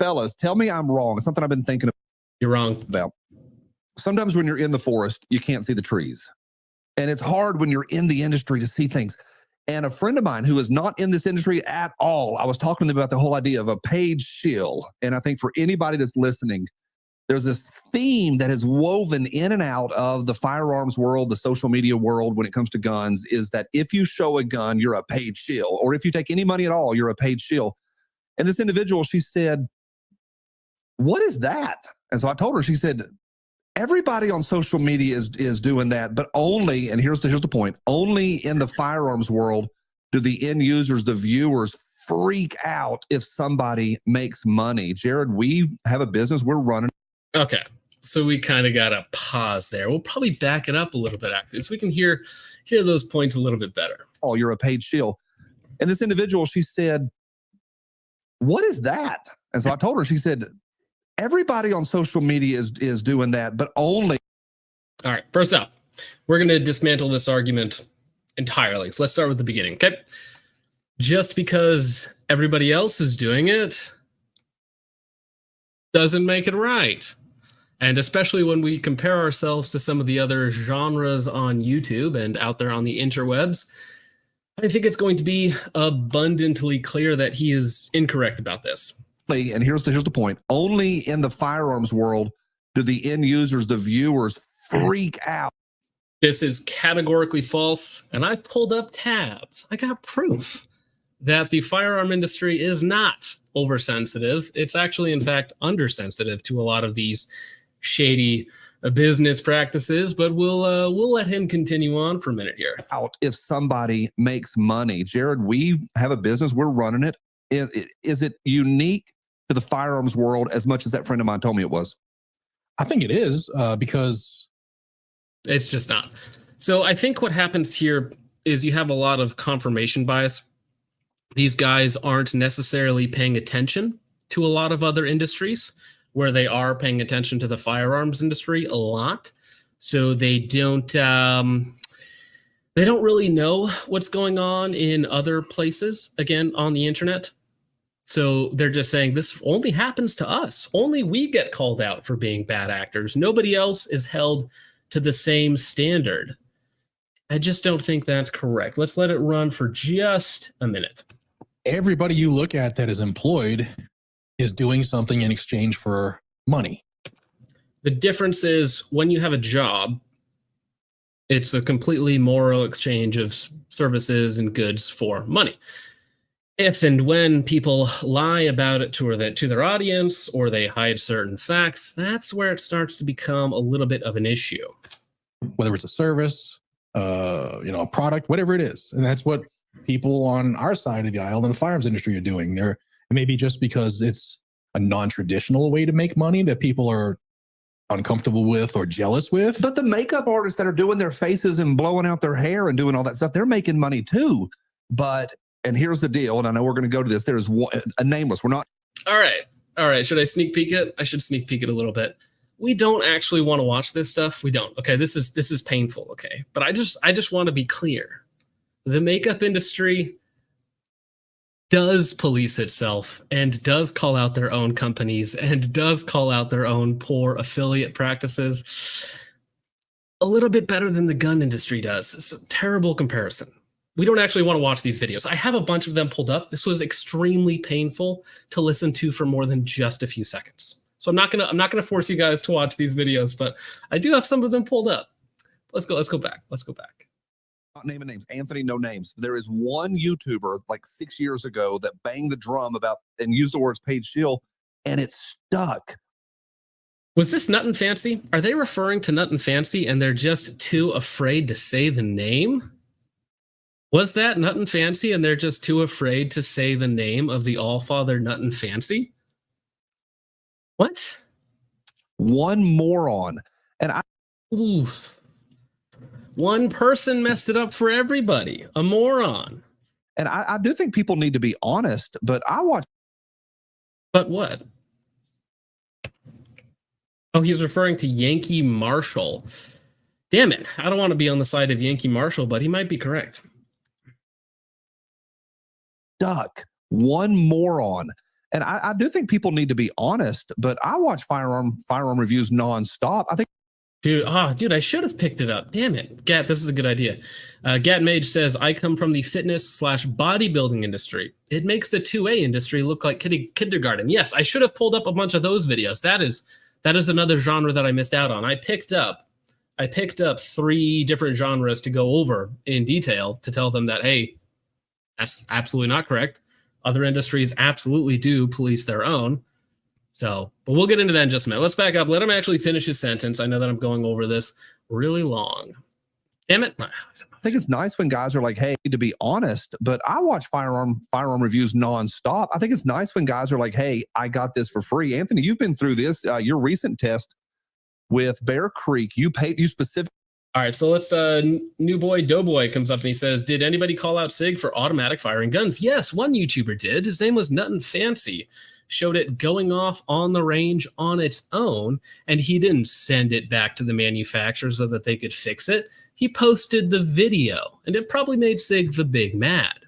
fellas, tell me I'm wrong. It's something I've been thinking You're wrong about. Sometimes when you're in the forest, you can't see the trees. And it's hard when you're in the industry to see things. And a friend of mine who is not in this industry at all, I was talking to them about the whole idea of a paid shill. And I think for anybody that's listening, there's this theme that is woven in and out of the firearms world, the social media world when it comes to guns, is that if you show a gun, you're a paid shill. Or if you take any money at all, you're a paid shill. And this individual, she said, what is that? And so I told her, she said, everybody on social media is doing that, but only, and here's the point, only in the firearms world do the end users, the viewers, freak out if somebody makes money. Jared, we have a business we're running. Okay, so we kind of got to pause there. We'll probably back it up a little bit after, so we can hear those points a little bit better. Oh, you're a paid shill. And this individual, she said, what is that? And so I told her, she said, everybody on social media is doing that, but only. All right, first up, we're going to dismantle this argument entirely. So let's start with the beginning, okay? Just because everybody else is doing it doesn't make it right. And especially when we compare ourselves to some of the other genres on YouTube and out there on the interwebs, I think it's going to be abundantly clear that he is incorrect about this. And here's the point. Only in the firearms world do the end users, the viewers, freak out. This is categorically false. And I pulled up tabs. I got proof that the firearm industry is not oversensitive. It's actually, in fact, undersensitive to a lot of these shady business practices, but we'll let him continue on for a minute here. Out if somebody makes money. Jared, we have a business, we're running it. Is it unique to the firearms world as much as that friend of mine told me it was? I think it is because it's just not. So I think what happens here is you have a lot of confirmation bias. These guys aren't necessarily paying attention to a lot of other industries where they are paying attention to the firearms industry a lot. So they don't really know what's going on in other places, again, on the internet. So they're just saying this only happens to us. Only we get called out for being bad actors. Nobody else is held to the same standard. I just don't think that's correct. Let's let it run for just a minute. Everybody you look at that is employed is doing something in exchange for money. The difference is when you have a job, it's a completely moral exchange of services and goods for money. If and when people lie about it to their audience or they hide certain facts, that's where it starts to become a little bit of an issue. Whether it's a service, a product, whatever it is. And that's what people on our side of the aisle in the firearms industry are doing. They're maybe just because it's a non-traditional way to make money that people are uncomfortable with or jealous with. But the makeup artists that are doing their faces and blowing out their hair and doing all that stuff, they're making money too. And here's the deal, and I know we're going to go to this. There's a nameless. We're not. All right. Should I sneak peek it? I should sneak peek it a little bit. We don't actually want to watch this stuff. We don't. Okay, this is painful. Okay, but I just want to be clear. The makeup industry does police itself and does call out their own companies and does call out their own poor affiliate practices a little bit better than the gun industry does. It's a terrible comparison. We don't actually want to watch these videos. I have a bunch of them pulled up. This was extremely painful to listen to for more than just a few seconds. So I'm not gonna force you guys to watch these videos, but I do have some of them pulled up. Let's go back. Not naming names. Anthony, no names. There is one YouTuber like 6 years ago that banged the drum about and used the words paid shill, and it stuck. Was this Nut and Fancy? Are they referring to Nut and Fancy and they're just too afraid to say the name? Was that Nut and Fancy and they're just too afraid to say the name of the Allfather Nut and Fancy? What? One moron. And Oof. One person messed it up for everybody. A moron. And I do think people need to be honest, but I watch. But what? Oh, he's referring to Yankee Marshall. Damn it. I don't want to be on the side of Yankee Marshall, but he might be correct. Duck. One moron. And I do think people need to be honest, but I watch firearm reviews nonstop. I think Dude, I should have picked it up. Damn it. Gat, this is a good idea. Gat Mage says, I come from the fitness/bodybuilding industry. It makes the 2A industry look like kindergarten. Yes, I should have pulled up a bunch of those videos. That is another genre that I missed out on. I picked up 3 different genres to go over in detail to tell them that, hey, that's absolutely not correct. Other industries absolutely do police their own. So, but we'll get into that in just a minute. Let's back up. Let him actually finish his sentence. I know that I'm going over this really long. Damn it. I think it's nice when guys are like, hey, to be honest, but I watch firearm reviews nonstop. I think it's nice when guys are like, hey, I got this for free. Anthony, you've been through this. Your recent test with Bear Creek, you specifically. All right, so let's new boy Doughboy comes up and he says, did anybody call out SIG for automatic firing guns? Yes, one YouTuber did. His name was Nuttin' Fancy. Showed it going off on the range on its own, and he didn't send it back to the manufacturer so that they could fix it. He posted the video, and it probably made SIG the big mad.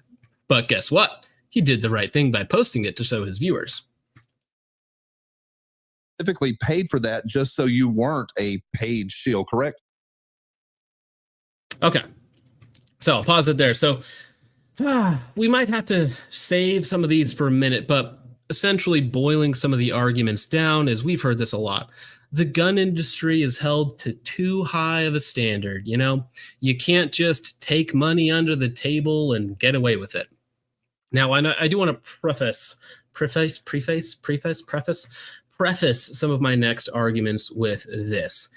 But guess what? He did the right thing by posting it to show his viewers. Specifically paid for that just so you weren't a paid shield, correct? Okay, so I'll pause it there. So we might have to save some of these for a minute, but essentially boiling some of the arguments down, as we've heard this a lot, the gun industry is held to too high of a standard. You know, you can't just take money under the table and get away with it. Now, I do want to preface some of my next arguments with this.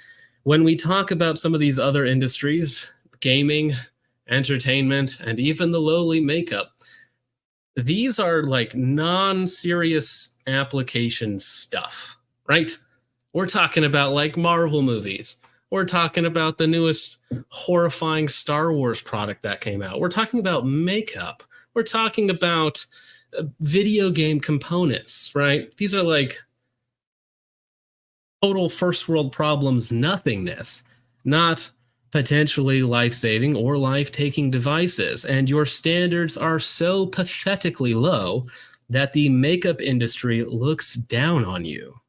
When we talk about some of these other industries, gaming, entertainment, and even the lowly makeup, these are like non-serious application stuff, right? We're talking about like Marvel movies. We're talking about the newest horrifying Star Wars product that came out. We're talking about makeup. We're talking about video game components, right? These are like total first world problems nothingness, not potentially life-saving or life-taking devices. And your standards are so pathetically low that the makeup industry looks down on you.